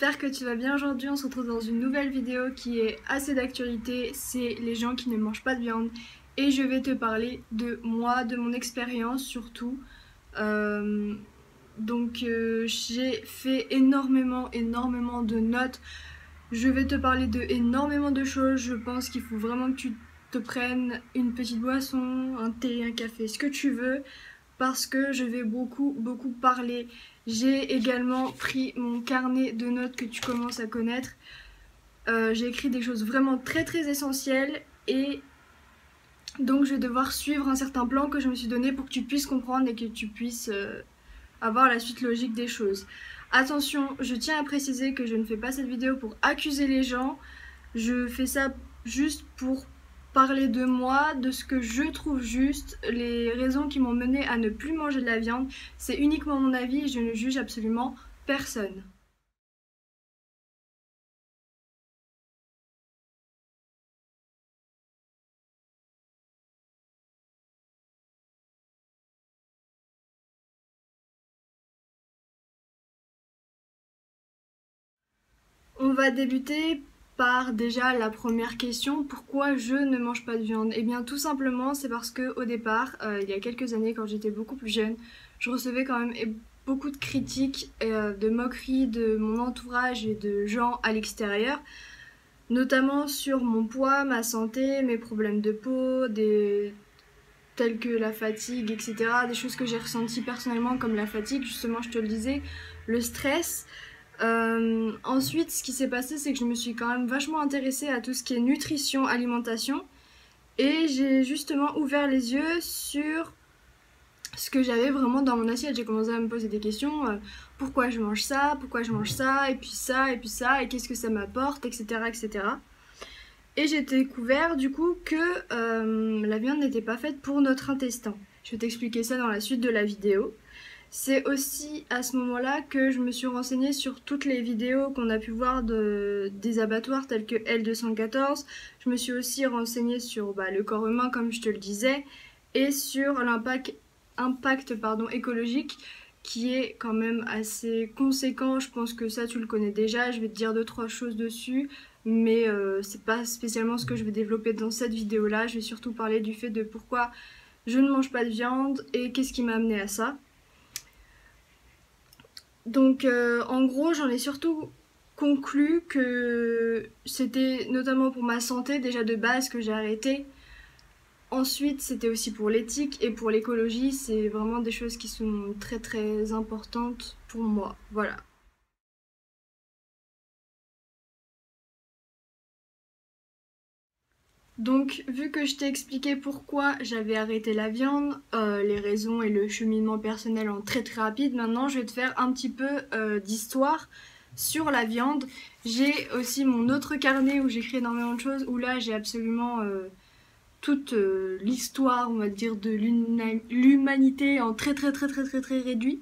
j'espère que tu vas bien. Aujourd'hui on se retrouve dans une nouvelle vidéo qui est assez d'actualité, c'est les gens qui ne mangent pas de viande. Et je vais te parler de moi, de mon expérience surtout. J'ai fait énormément de notes. Je vais te parler de énormément de choses. Je pense qu'il faut vraiment que tu te prennes une petite boisson, un thé, un café, ce que tu veux, parce que je vais beaucoup parler. J'ai également pris mon carnet de notes que tu commences à connaître. J'ai écrit des choses vraiment très essentielles et donc je vais devoir suivre un certain plan que je me suis donné pour que tu puisses comprendre et que tu puisses avoir la suite logique des choses. Attention, je tiens à préciser que je ne fais pas cette vidéo pour accuser les gens. Je fais ça juste pour parler de moi, de ce que je trouve juste, les raisons qui m'ont mené à ne plus manger de la viande. C'est uniquement mon avis et je ne juge absolument personne. On va débuter par déjà la première question, pourquoi je ne mange pas de viande? Eh bien tout simplement c'est parce que au départ, il y a quelques années quand j'étais beaucoup plus jeune, je recevais quand même beaucoup de critiques, de moqueries de mon entourage et de gens à l'extérieur, notamment sur mon poids, ma santé, mes problèmes de peau, tels que la fatigue, etc. Des choses que j'ai ressenties personnellement comme la fatigue, justement je te le disais, le stress. Ensuite, ce qui s'est passé, c'est que je me suis quand même vachement intéressée à tout ce qui est nutrition, alimentation, et j'ai justement ouvert les yeux sur ce que j'avais vraiment dans mon assiette. J'ai commencé à me poser des questions, pourquoi je mange ça, et puis ça, et puis ça, et qu'est-ce que ça m'apporte, etc., etc. Et j'ai découvert du coup que la viande n'était pas faite pour notre intestin. Je vais t'expliquer ça dans la suite de la vidéo. C'est aussi à ce moment-là que je me suis renseignée sur toutes les vidéos qu'on a pu voir des abattoirs tels que L214. Je me suis aussi renseignée sur le corps humain comme je te le disais et sur l'impact écologique qui est quand même assez conséquent. Je pense que ça tu le connais déjà, je vais te dire 2-3 choses dessus, mais c'est pas spécialement ce que je vais développer dans cette vidéo-là. Je vais surtout parler du fait de pourquoi je ne mange pas de viande et qu'est-ce qui m'a amené à ça. Donc en gros j'en ai surtout conclu que c'était notamment pour ma santé déjà de base que j'ai arrêté. Ensuite c'était aussi pour l'éthique et pour l'écologie, c'est vraiment des choses qui sont très importantes pour moi, voilà. Donc vu que je t'ai expliqué pourquoi j'avais arrêté la viande, les raisons et le cheminement personnel en très rapide, maintenant je vais te faire un petit peu d'histoire sur la viande. J'ai aussi mon autre carnet où j'écris énormément de choses, où là j'ai absolument toute l'histoire, on va dire, de l'humanité en très réduit.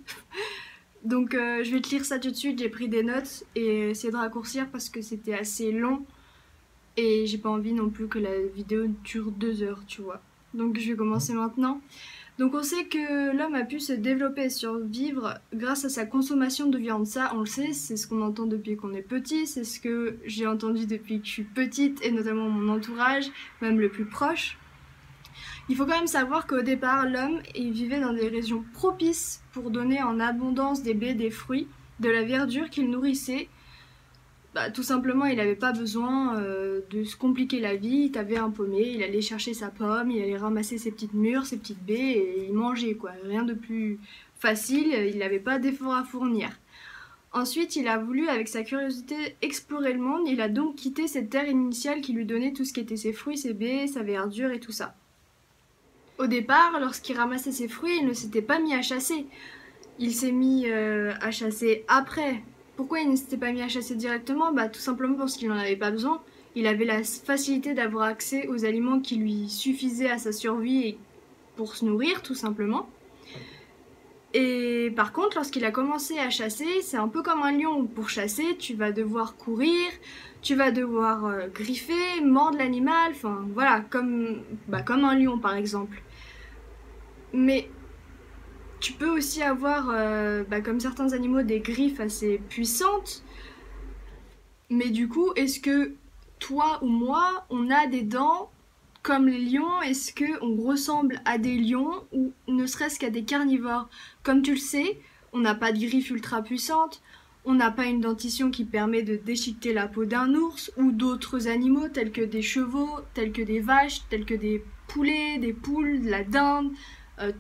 Donc je vais te lire ça tout de suite, j'ai pris des notes et essayer de raccourcir parce que c'était assez long. Et j'ai pas envie non plus que la vidéo dure 2 heures, tu vois. Donc je vais commencer maintenant. Donc on sait que l'homme a pu se développer et survivre grâce à sa consommation de viande. Ça, on le sait, c'est ce qu'on entend depuis qu'on est petit, c'est ce que j'ai entendu depuis que je suis petite, et notamment mon entourage, même le plus proche. Il faut quand même savoir qu'au départ, l'homme vivait dans des régions propices pour donner en abondance des baies, des fruits, de la verdure qu'il nourrissait. Tout simplement il n'avait pas besoin de se compliquer la vie. Il avait un pommier, il allait chercher sa pomme, il allait ramasser ses petites mûres, ses petites baies et il mangeait quoi, rien de plus facile, il n'avait pas d'effort à fournir. Ensuite il a voulu avec sa curiosité explorer le monde, il a donc quitté cette terre initiale qui lui donnait tout ce qui était ses fruits, ses baies, sa verdure et tout ça. Au départ, lorsqu'il ramassait ses fruits, il ne s'était pas mis à chasser, il s'est mis à chasser après. Pourquoi il ne s'était pas mis à chasser directement? Tout simplement parce qu'il n'en avait pas besoin. Il avait la facilité d'avoir accès aux aliments qui lui suffisaient à sa survie et pour se nourrir tout simplement. Et par contre, lorsqu'il a commencé à chasser, c'est un peu comme un lion. Pour chasser, tu vas devoir courir, tu vas devoir griffer, mordre l'animal, enfin voilà, comme un lion par exemple. Mais tu peux aussi avoir, comme certains animaux, des griffes assez puissantes. Mais du coup, est-ce que toi ou moi, on a des dents comme les lions? Est-ce qu'on ressemble à des lions ou ne serait-ce qu'à des carnivores? Comme tu le sais, on n'a pas de griffes ultra puissantes, on n'a pas une dentition qui permet de déchiqueter la peau d'un ours ou d'autres animaux tels que des chevaux, tels que des vaches, tels que des poulets, des poules, de la dinde,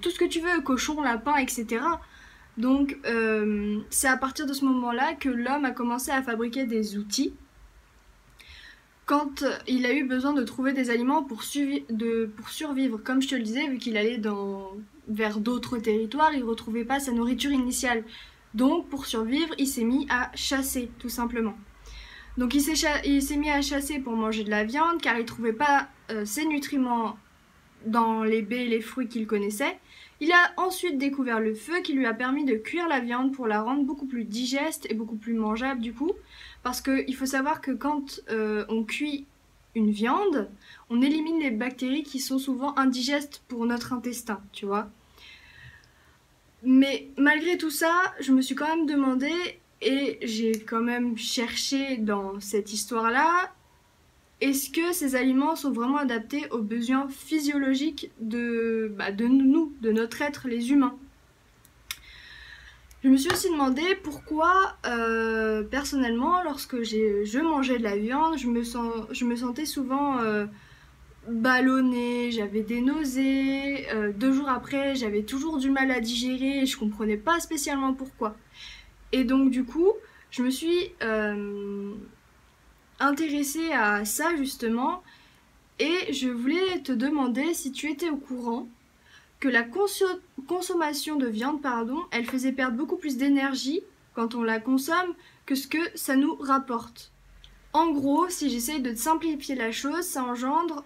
tout ce que tu veux, cochons, lapins, etc. Donc c'est à partir de ce moment-là que l'homme a commencé à fabriquer des outils quand il a eu besoin de trouver des aliments pour survivre. Comme je te le disais, vu qu'il allait vers d'autres territoires, il ne retrouvait pas sa nourriture initiale. Donc pour survivre, il s'est mis à chasser, tout simplement. Donc il s'est mis à chasser pour manger de la viande, car il ne trouvait pas ses nutriments dans les baies et les fruits qu'il connaissait. Il a ensuite découvert le feu qui lui a permis de cuire la viande pour la rendre beaucoup plus digeste et beaucoup plus mangeable du coup. Parce qu'il faut savoir que quand on cuit une viande, on élimine les bactéries qui sont souvent indigestes pour notre intestin, tu vois. Mais malgré tout ça, je me suis quand même demandé, et j'ai quand même cherché dans cette histoire-là, est-ce que ces aliments sont vraiment adaptés aux besoins physiologiques de nous, de notre être, les humains? Je me suis aussi demandé pourquoi, personnellement, lorsque je mangeais de la viande, je me sentais souvent ballonnée, j'avais des nausées, 2 jours après, j'avais toujours du mal à digérer et je comprenais pas spécialement pourquoi. Et donc du coup, je me suis intéressée à ça justement et je voulais te demander si tu étais au courant que la consommation de viande, elle faisait perdre beaucoup plus d'énergie quand on la consomme que ce que ça nous rapporte. En gros, si j'essaye de te simplifier la chose, ça engendre...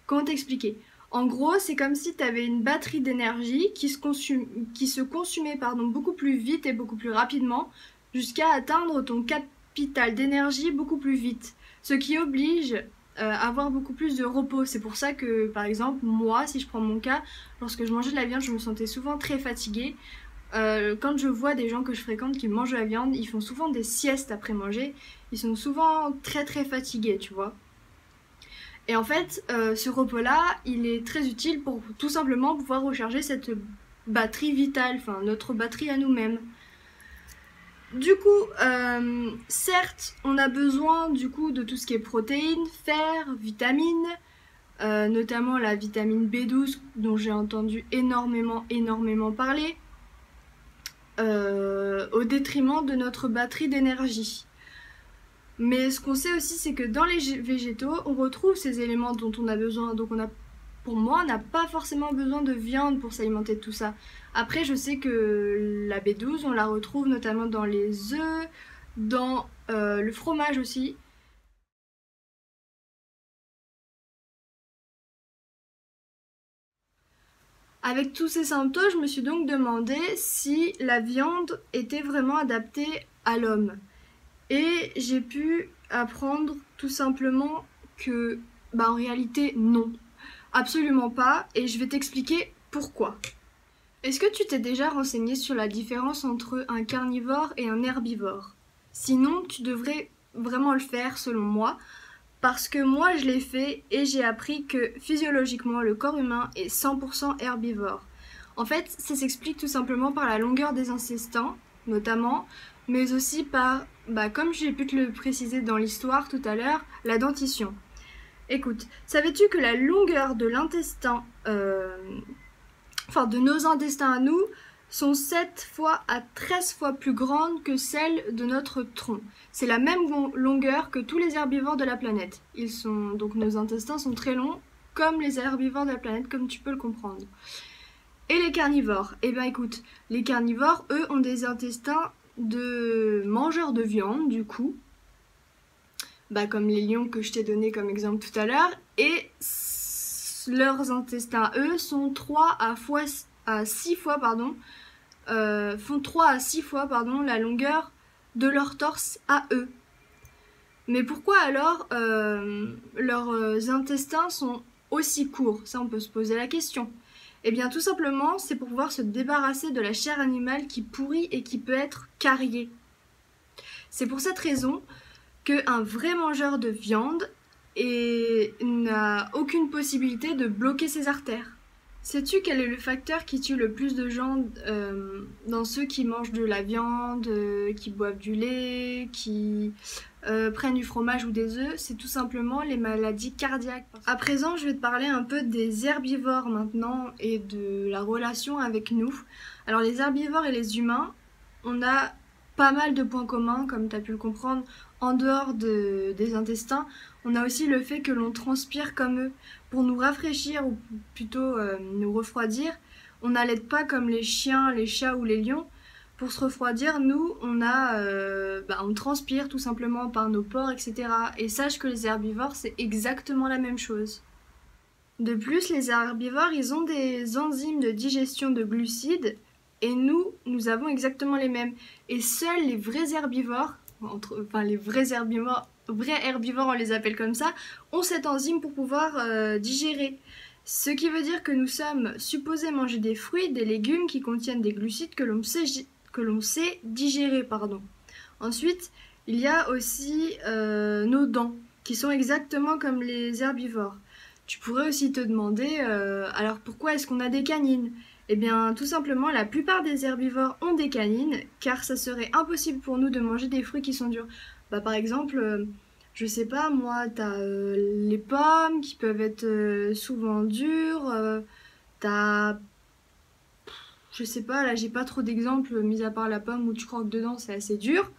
comment t'expliquer? En gros, c'est comme si tu avais une batterie d'énergie qui se consumait beaucoup plus vite et beaucoup plus rapidement jusqu'à atteindre ton capital d'énergie beaucoup plus vite. Ce qui oblige avoir beaucoup plus de repos. C'est pour ça que, par exemple, moi, si je prends mon cas, lorsque je mangeais de la viande, je me sentais souvent très fatiguée. Quand je vois des gens que je fréquente qui mangent de la viande, ils font souvent des siestes après manger. Ils sont souvent très très fatigués, tu vois. Et en fait, ce repos-là, il est très utile pour tout simplement pouvoir recharger cette batterie vitale, enfin notre batterie à nous-mêmes. Du coup, certes, on a besoin du coup de tout ce qui est protéines, fer, vitamines, notamment la vitamine B12 dont j'ai entendu énormément parler, au détriment de notre batterie d'énergie. Mais ce qu'on sait aussi, c'est que dans les végétaux, on retrouve ces éléments dont on a besoin. Donc pour moi, on n'a pas forcément besoin de viande pour s'alimenter de tout ça. Après, je sais que la B12, on la retrouve notamment dans les œufs, dans le fromage aussi. Avec tous ces symptômes, je me suis donc demandé si la viande était vraiment adaptée à l'homme. Et j'ai pu apprendre tout simplement que, en réalité, non. Absolument pas, et je vais t'expliquer pourquoi. Est-ce que tu t'es déjà renseigné sur la différence entre un carnivore et un herbivore? Sinon, tu devrais vraiment le faire selon moi, parce que moi je l'ai fait et j'ai appris que physiologiquement le corps humain est 100% herbivore. En fait, ça s'explique tout simplement par la longueur des intestins, notamment, mais aussi par, comme j'ai pu te le préciser dans l'histoire tout à l'heure, la dentition. Écoute, savais-tu que la longueur de l'intestin, de nos intestins à nous, sont 7 fois à 13 fois plus grandes que celles de notre tronc. C'est la même longueur que tous les herbivores de la planète. Donc nos intestins sont très longs, comme les herbivores de la planète, comme tu peux le comprendre. Et les carnivores? Eh bien écoute, les carnivores, eux, ont des intestins de mangeurs de viande, du coup, comme les lions que je t'ai donné comme exemple tout à l'heure, et leurs intestins, eux, sont 3 à 6 fois, font 3 à 6 fois, la longueur de leur torse à eux. Mais pourquoi alors leurs intestins sont aussi courts? Ça, on peut se poser la question. Eh bien, tout simplement, c'est pour pouvoir se débarrasser de la chair animale qui pourrit et qui peut être cariée. C'est pour cette raison qu'un vrai mangeur de viande n'a aucune possibilité de bloquer ses artères. Sais-tu quel est le facteur qui tue le plus de gens dans ceux qui mangent de la viande, qui boivent du lait, qui prennent du fromage ou des œufs? C'est tout simplement les maladies cardiaques. À présent, je vais te parler un peu des herbivores maintenant et de la relation avec nous. Alors les herbivores et les humains, on a pas mal de points communs, comme tu as pu le comprendre, en dehors des intestins. On a aussi le fait que l'on transpire comme eux. Pour nous rafraîchir ou plutôt nous refroidir, on n'allait pas comme les chiens, les chats ou les lions. Pour se refroidir, nous, on transpire tout simplement par nos pores, etc. Et sache que les herbivores, c'est exactement la même chose. De plus, les herbivores, ils ont des enzymes de digestion de glucides et nous avons exactement les mêmes. Et seuls les vrais herbivores, vrais herbivores, on les appelle comme ça, ont cette enzyme pour pouvoir digérer. Ce qui veut dire que nous sommes supposés manger des fruits, des légumes qui contiennent des glucides que l'on sait digérer. Ensuite, il y a aussi nos dents, qui sont exactement comme les herbivores. Tu pourrais aussi te demander, alors pourquoi est-ce qu'on a des canines ? Eh bien, tout simplement, la plupart des herbivores ont des canines, car ça serait impossible pour nous de manger des fruits qui sont durs. Par exemple, je sais pas, moi, t'as les pommes qui peuvent être souvent dures, t'as... Je sais pas, là j'ai pas trop d'exemples, mis à part la pomme où tu croques dedans, c'est assez dur.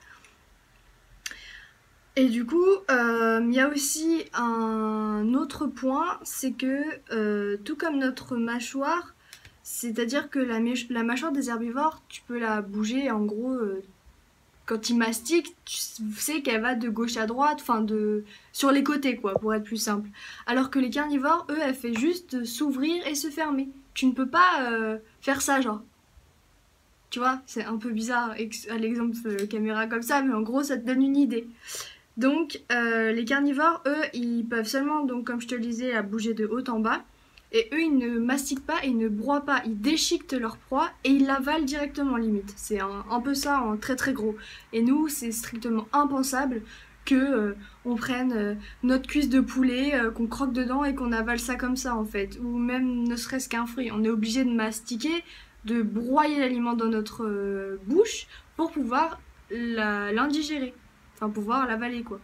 Et du coup, il y a aussi un autre point, c'est que tout comme notre mâchoire, c'est-à-dire que la mâchoire des herbivores, tu peux la bouger en gros... quand ils mastiquent, tu sais qu'elle va de gauche à droite, sur les côtés, quoi, pour être plus simple. Alors que les carnivores, eux, elle fait juste s'ouvrir et se fermer. Tu ne peux pas faire ça, genre. Tu vois, c'est un peu bizarre à l'exemple caméra comme ça, mais en gros, ça te donne une idée. Donc, les carnivores, eux, ils peuvent seulement, donc, comme je te le disais, la bouger de haut en bas. Et eux, ils ne mastiquent pas et ils ne broient pas. Ils déchiquetent leur proie et ils l'avalent directement, limite. C'est un peu ça en très très gros. Et nous, c'est strictement impensable que on prenne notre cuisse de poulet, qu'on croque dedans et qu'on avale ça comme ça, en fait. Ou même ne serait-ce qu'un fruit. On est obligé de mastiquer, de broyer l'aliment dans notre bouche pour pouvoir l'indigérer. Enfin, pouvoir l'avaler, quoi.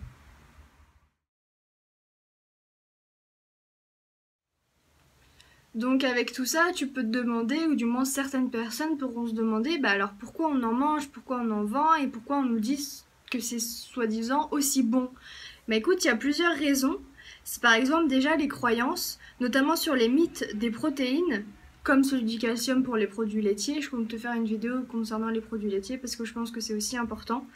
Donc avec tout ça, tu peux te demander, ou du moins certaines personnes pourront se demander, alors pourquoi on en mange, pourquoi on en vend, et pourquoi on nous dit que c'est soi-disant aussi bon. Écoute, il y a plusieurs raisons. C'est par exemple déjà les croyances, notamment sur les mythes des protéines, comme celui du calcium pour les produits laitiers. Je compte te faire une vidéo concernant les produits laitiers, parce que je pense que c'est aussi important.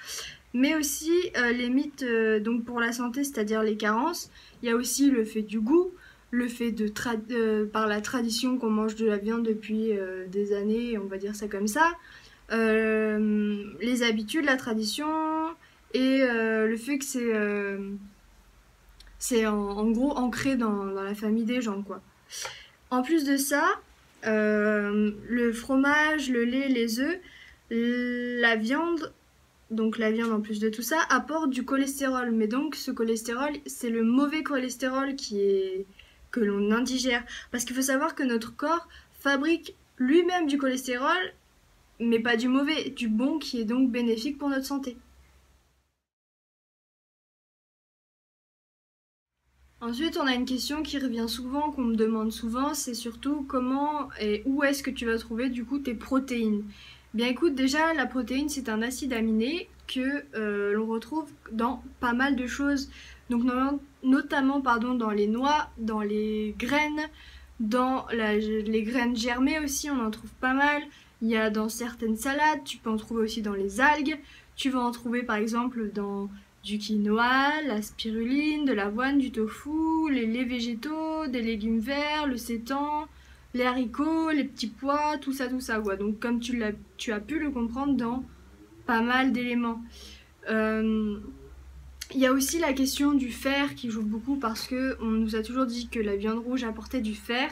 Mais aussi les mythes donc pour la santé, c'est-à-dire les carences. Il y a aussi le fait du goût, le fait par la tradition qu'on mange de la viande depuis des années, on va dire ça comme ça, les habitudes, la tradition, et le fait que c'est en gros ancré dans la famille des gens, quoi. En plus de ça, le fromage, le lait, les œufs, la viande... Donc la viande en plus de tout ça apporte du cholestérol. Mais donc ce cholestérol, c'est le mauvais cholestérol que l'on indigère. Parce qu'il faut savoir que notre corps fabrique lui-même du cholestérol, mais pas du mauvais, du bon qui est donc bénéfique pour notre santé. Ensuite, on a une question qui revient souvent, qu'on me demande souvent, c'est surtout comment et où est-ce que tu vas trouver du coup tes protéines. Bien écoute, déjà la protéine c'est un acide aminé que l'on retrouve dans pas mal de choses, donc notamment dans les noix, dans les graines, dans les graines germées aussi, on en trouve pas mal. Il y a dans certaines salades, tu peux en trouver aussi dans les algues, tu vas en trouver par exemple dans du quinoa, la spiruline, de l'avoine, du tofu, les laits végétaux, des légumes verts, le sétan, les haricots, les petits pois, tout ça quoi. Donc comme tu as pu le comprendre dans pas mal d'éléments. Il y a aussi la question du fer qui joue beaucoup parce que on nous a toujours dit que la viande rouge apportait du fer.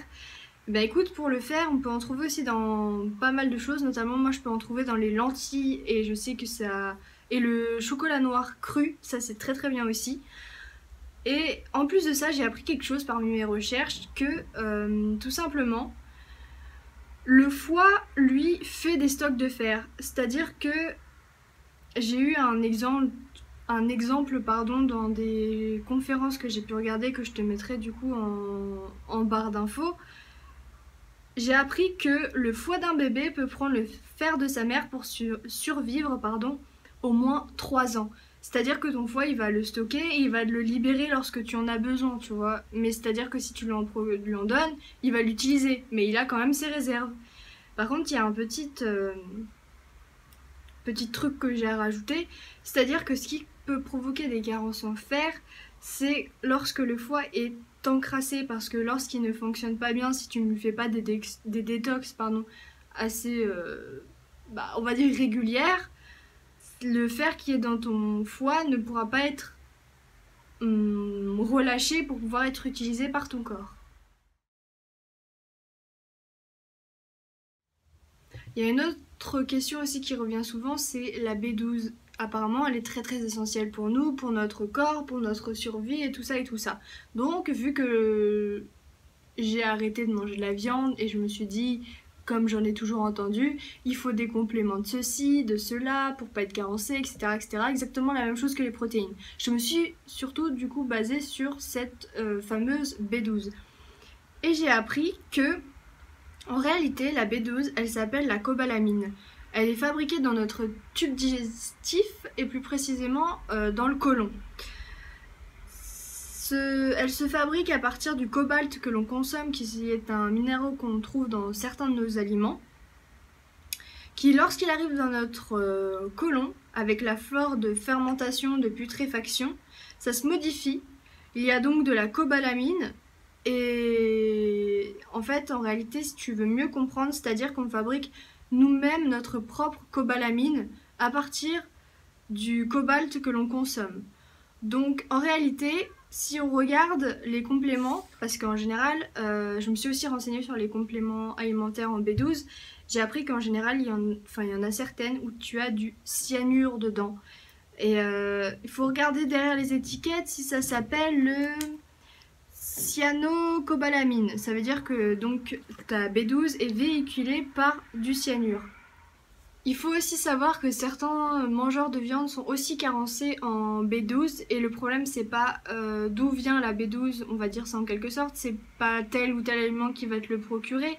Écoute, pour le fer, on peut en trouver aussi dans pas mal de choses, notamment moi je peux en trouver dans les lentilles et je sais que ça Et le chocolat noir cru, ça c'est très très bien aussi. Et en plus de ça, j'ai appris quelque chose parmi mes recherches, que tout simplement, le foie, lui, fait des stocks de fer. C'est-à-dire que j'ai eu un exemple dans des conférences que j'ai pu regarder, que je te mettrai du coup en barre d'infos. J'ai appris que le foie d'un bébé peut prendre le fer de sa mère pour survivre au moins 3 ans. C'est-à-dire que ton foie, il va le stocker et il va le libérer lorsque tu en as besoin, tu vois. Mais c'est-à-dire que si tu lui en donnes, il va l'utiliser. Mais il a quand même ses réserves. Par contre, il y a un petit truc que j'ai à rajouter. C'est-à-dire que ce qui peut provoquer des carences en fer, c'est lorsque le foie est encrassé. Parce que lorsqu'il ne fonctionne pas bien, si tu ne lui fais pas des détox assez, on va dire, régulières, le fer qui est dans ton foie ne pourra pas être relâché pour pouvoir être utilisé par ton corps. Il y a une autre question aussi qui revient souvent, c'est la B12. Apparemment, elle est très très essentielle pour nous, pour notre corps, pour notre survie et tout ça et tout ça. Donc, vu que j'ai arrêté de manger de la viande et je me suis dit, comme j'en ai toujours entendu, il faut des compléments de ceci, de cela, pour pas être carencé, etc., etc. Exactement la même chose que les protéines. Je me suis surtout du coup basée sur cette fameuse B12. Et j'ai appris que, en réalité, la B12, elle s'appelle la cobalamine. Elle est fabriquée dans notre tube digestif et plus précisément dans le côlon. Elle se fabrique à partir du cobalt que l'on consomme, qui est un minéral qu'on trouve dans certains de nos aliments, qui lorsqu'il arrive dans notre côlon, avec la flore de fermentation, de putréfaction, ça se modifie. Il y a donc de la cobalamine, et en fait, en réalité, si tu veux mieux comprendre, c'est-à-dire qu'on fabrique nous-mêmes notre propre cobalamine à partir du cobalt que l'on consomme. Donc en réalité, si on regarde les compléments, parce qu'en général, je me suis aussi renseignée sur les compléments alimentaires en B12, j'ai appris qu'en général, il y en a certaines où tu as du cyanure dedans. Et il faut regarder derrière les étiquettes si ça s'appelle le cyanocobalamine. Ça veut dire que donc ta B12 est véhiculée par du cyanure. Il faut aussi savoir que certains mangeurs de viande sont aussi carencés en B12 et le problème c'est pas d'où vient la B12, on va dire ça en quelque sorte, c'est pas tel ou tel aliment qui va te le procurer,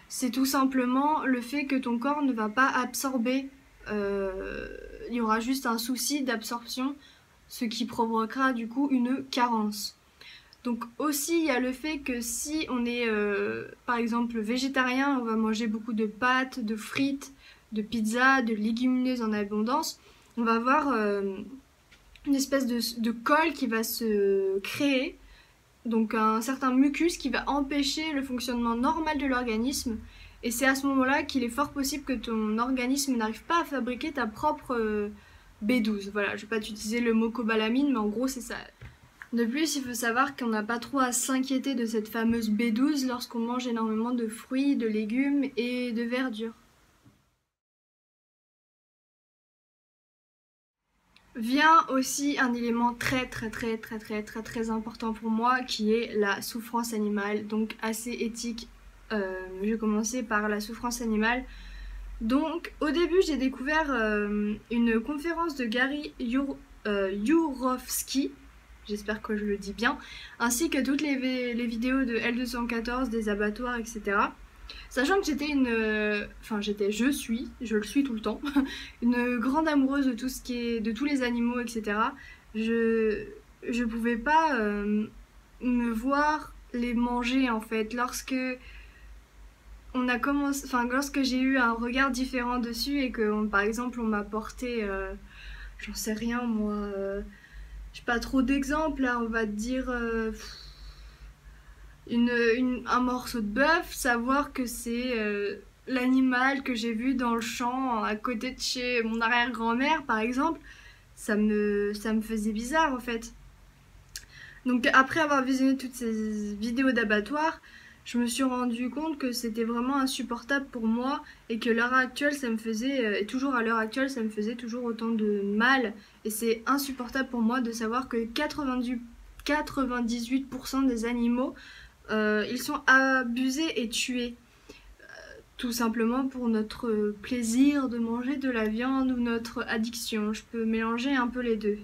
c'est tout simplement le fait que ton corps ne va pas absorber, il y aura juste un souci d'absorption, ce qui provoquera du coup une carence. Donc aussi il y a le fait que si on est par exemple végétarien, on va manger beaucoup de pâtes, de frites, de pizza, de légumineuses en abondance, on va avoir une espèce de colle qui va se créer, donc un certain mucus qui va empêcher le fonctionnement normal de l'organisme, et c'est à ce moment-là qu'il est fort possible que ton organisme n'arrive pas à fabriquer ta propre B12. Voilà, je vais pas utiliser le mot cobalamine, mais en gros c'est ça. De plus, il faut savoir qu'on n'a pas trop à s'inquiéter de cette fameuse B12 lorsqu'on mange énormément de fruits, de légumes et de verdure. Vient aussi un élément très important pour moi qui est la souffrance animale, donc assez éthique. Je vais commencer par la souffrance animale. Donc au début j'ai découvert une conférence de Gary Yourofsky, j'espère que je le dis bien, ainsi que toutes les vidéos de L214, des abattoirs, etc. Sachant que je le suis tout le temps, une grande amoureuse de tout ce qui est, de tous les animaux, etc. Je pouvais pas me voir les manger en fait. Lorsque j'ai eu un regard différent dessus et que par exemple on m'a porté, j'en sais rien moi, j'ai pas trop d'exemples là, on va te dire un morceau de bœuf, savoir que c'est l'animal que j'ai vu dans le champ à côté de chez mon arrière-grand-mère par exemple, ça me faisait bizarre en fait. Donc après avoir visionné toutes ces vidéos d'abattoirs, je me suis rendu compte que c'était vraiment insupportable pour moi et que l'heure actuelle, ça me faisait, et toujours à l'heure actuelle, ça me faisait toujours autant de mal. Et c'est insupportable pour moi de savoir que 98% des animaux, ils sont abusés et tués. Tout simplement pour notre plaisir de manger de la viande ou notre addiction. Je peux mélanger un peu les deux.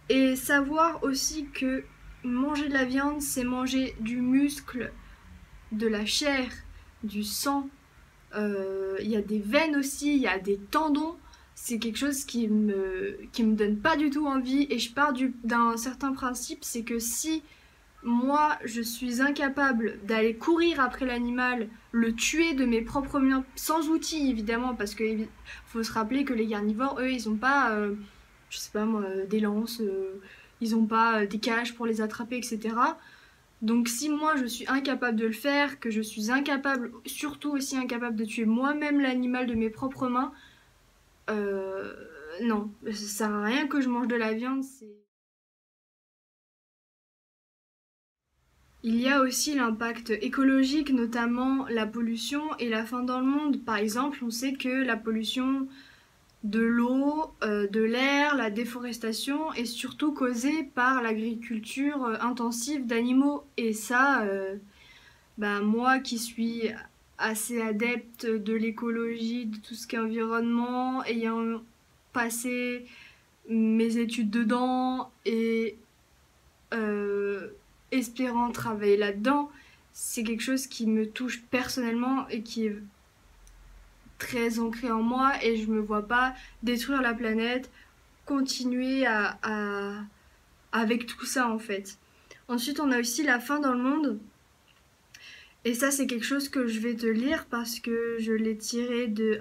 Et savoir aussi que manger de la viande, c'est manger du muscle, de la chair, du sang. Il y a des veines aussi, il y a des tendons. C'est quelque chose qui me donne pas du tout envie. Et je pars d'un certain principe, c'est que si moi je suis incapable d'aller courir après l'animal, le tuer de mes propres mains, sans outils évidemment, parce qu'il faut se rappeler que les carnivores, eux, ils ont pas, je sais pas moi, des lances, ils ont pas des cages pour les attraper, etc. Donc si moi je suis incapable de le faire, que je suis incapable, surtout aussi incapable de tuer moi-même l'animal de mes propres mains, euh, non, ça sert à rien que je mange de la viande, c'est... Il y a aussi l'impact écologique, notamment la pollution et la faim dans le monde. Par exemple, on sait que la pollution de l'eau, de l'air, la déforestation est surtout causée par l'agriculture intensive d'animaux. Et ça, bah, moi qui suis assez adepte de l'écologie, de tout ce qui est environnement, ayant passé mes études dedans et euh, espérant travailler là-dedans, c'est quelque chose qui me touche personnellement et qui est très ancré en moi et je me vois pas détruire la planète, continuer avec tout ça en fait. Ensuite, on a aussi la faim dans le monde. Et ça, c'est quelque chose que je vais te lire parce que je l'ai tiré de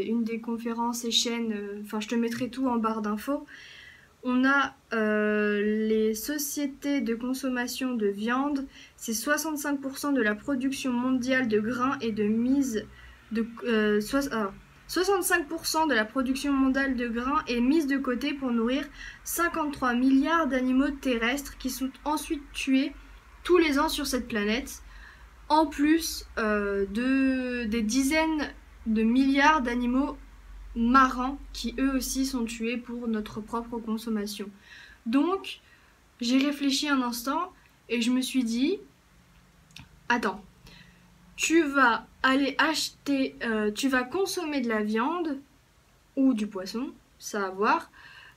une des conférences et chaînes. Enfin, je te mettrai tout en barre d'infos. On a les sociétés de consommation de viande. C'est 65% de la production mondiale de grains et de mise de 65% de la production mondiale de grains est mise de côté pour nourrir 53 milliards d'animaux terrestres qui sont ensuite tués tous les ans sur cette planète, en plus des dizaines de milliards d'animaux marins qui eux aussi sont tués pour notre propre consommation. Donc, j'ai réfléchi un instant et je me suis dit, attends, tu vas aller acheter, tu vas consommer de la viande ou du poisson, ça à voir.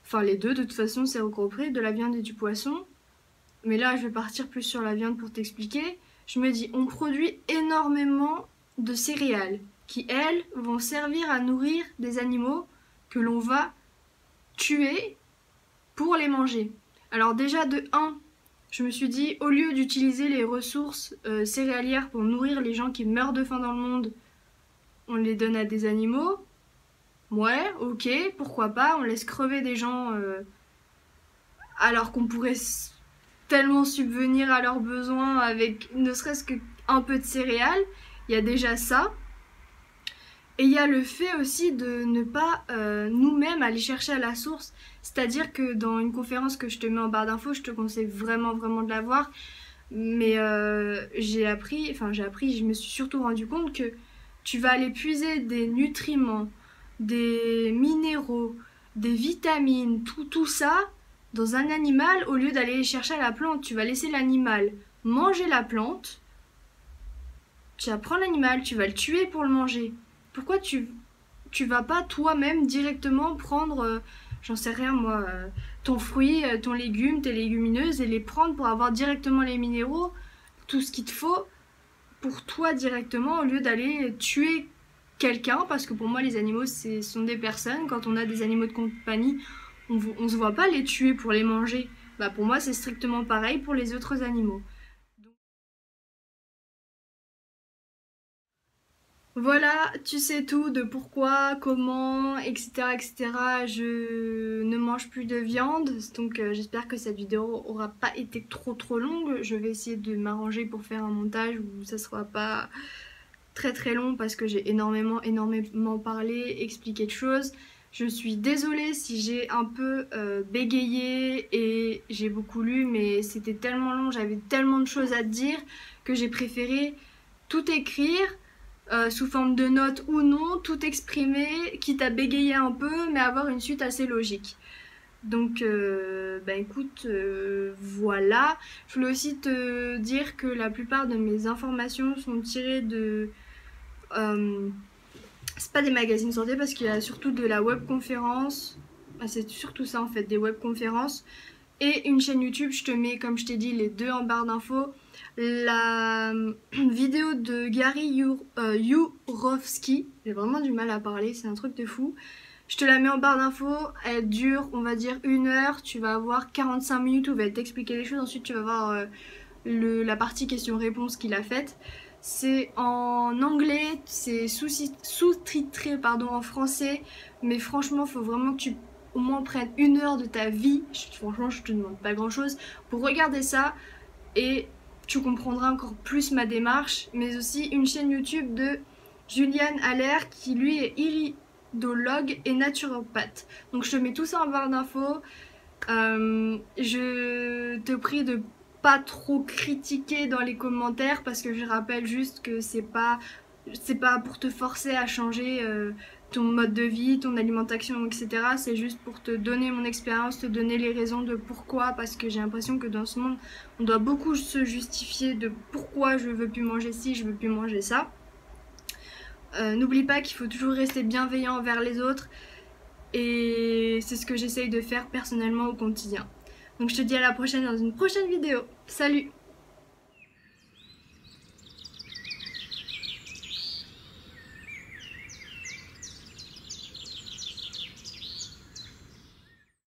Enfin, les deux, de toute façon, c'est regroupé, de la viande et du poisson. Mais là, je vais partir plus sur la viande pour t'expliquer. Je me dis, on produit énormément de céréales qui, elles, vont servir à nourrir des animaux que l'on va tuer pour les manger. Alors déjà, de 1, je me suis dit, au lieu d'utiliser les ressources céréalières pour nourrir les gens qui meurent de faim dans le monde, on les donne à des animaux. Ouais, ok, pourquoi pas, on laisse crever des gens alors qu'on pourrait tellement subvenir à leurs besoins avec ne serait-ce qu'un peu de céréales. Il y a déjà ça. Et il y a le fait aussi de ne pas nous-mêmes aller chercher à la source. C'est-à-dire que dans une conférence que je te mets en barre d'infos, je te conseille vraiment de la voir. Mais je me suis surtout rendu compte que tu vas aller puiser des nutriments, des minéraux, des vitamines, tout ça dans un animal au lieu d'aller les chercher à la plante. Tu vas laisser l'animal manger la plante, tu vas prendre l'animal, tu vas le tuer pour le manger. Pourquoi tu vas pas toi-même directement prendre, j'en sais rien moi, ton fruit, ton légume, tes légumineuses et les prendre pour avoir directement les minéraux, tout ce qu'il te faut pour toi directement au lieu d'aller tuer quelqu'un, parce que pour moi les animaux sont des personnes. Quand on a des animaux de compagnie, on se voit pas les tuer pour les manger. Bah pour moi c'est strictement pareil pour les autres animaux. Voilà, tu sais tout de pourquoi, comment, etc., etc. Je ne mange plus de viande, donc j'espère que cette vidéo aura pas été trop longue. Je vais essayer de m'arranger pour faire un montage où ça sera pas très long parce que j'ai énormément parlé, expliqué de choses. Je suis désolée si j'ai un peu bégayé et j'ai beaucoup lu, mais c'était tellement long, j'avais tellement de choses à te dire que j'ai préféré tout écrire sous forme de notes ou non, tout exprimer, quitte à bégayer un peu, mais avoir une suite assez logique. Donc, bah écoute, voilà. Je voulais aussi te dire que la plupart de mes informations sont tirées de... c'est pas des magazines santé parce qu'il y a surtout de la webconférence. Bah, c'est surtout ça en fait, des webconférences. Et une chaîne YouTube, je te mets, comme je t'ai dit, les deux en barre d'infos. La vidéo de Gary Yourofsky, j'ai vraiment du mal à parler, c'est un truc de fou. Je te la mets en barre d'infos, elle dure, on va dire, 1 heure. Tu vas avoir 45 minutes où il va t'expliquer les choses. Ensuite, tu vas voir la partie question-réponse qu'il a faite. C'est en anglais, c'est sous-titré en français. Mais franchement, il faut vraiment que tu au moins prennes 1 heure de ta vie. Franchement, je te demande pas grand-chose pour regarder ça. Et tu comprendras encore plus ma démarche. Mais aussi une chaîne YouTube de Julian Haller qui lui est iridologue et naturopathe. Donc je te mets tout ça en barre d'infos. Je te prie de pas trop critiquer dans les commentaires parce que je rappelle juste que c'est pas pour te forcer à changer ton mode de vie, ton alimentation, etc. C'est juste pour te donner mon expérience, te donner les raisons de pourquoi, parce que j'ai l'impression que dans ce monde, on doit beaucoup se justifier de pourquoi je veux plus manger ci, je veux plus manger ça. N'oublie pas qu'il faut toujours rester bienveillant envers les autres et c'est ce que j'essaye de faire personnellement au quotidien. Donc je te dis à la prochaine dans une prochaine vidéo. Salut!